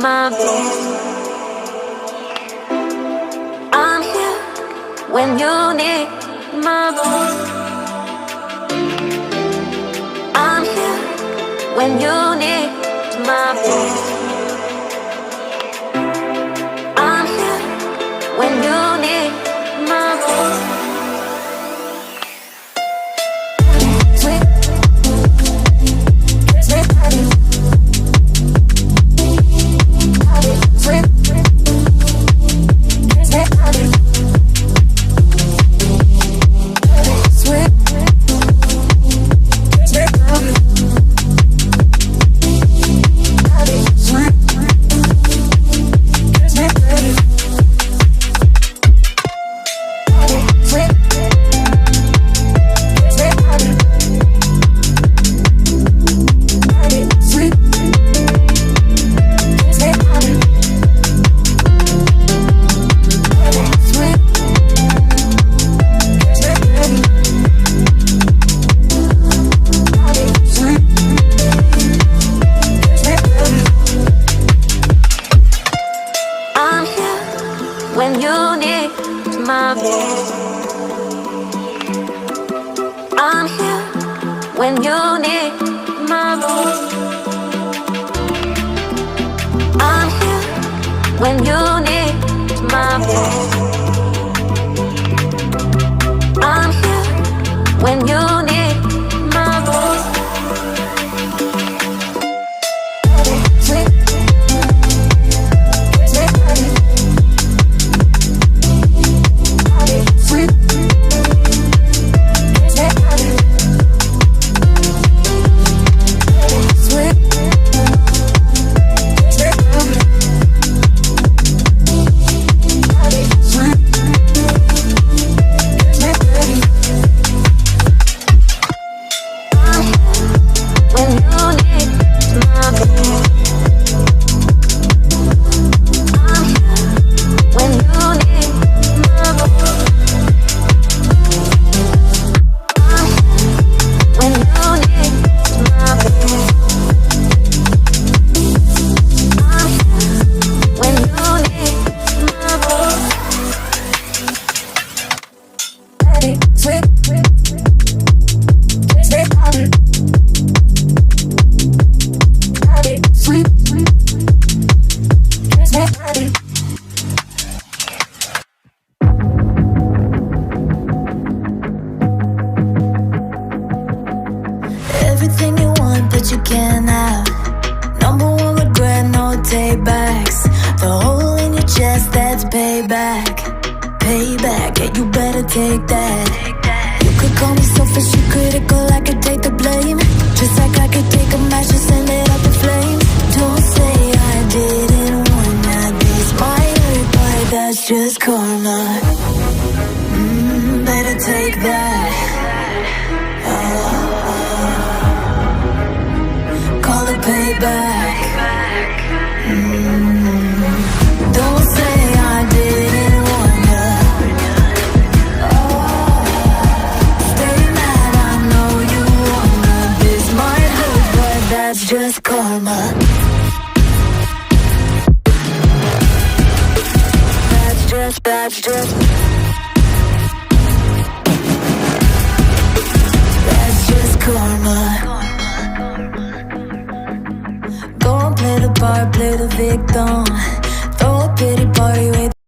my best. I'm here when you need my best. I'm here when you need my best. I'm here when you need my best. When you need my best. I'm here when you need my best. I'm here when you need my best. I'm here when you need my best. Everything you want that you can't have. Number one regret, no takebacks. The hole in your chest, that's payback. Payback, yeah, you better take that. You could call me selfish, you critical, I could take the blame. Just like I could take a match and send it up in flames. Don't say I didn't want that. This might hurt, but that's just karma. Better take that. Call it payback. Don't say I didn't want ya. Stay mad, I know you wanna. This might hurt, but that's just karma. That's just karma. Go and play the part, play the victim. Throw a pity party with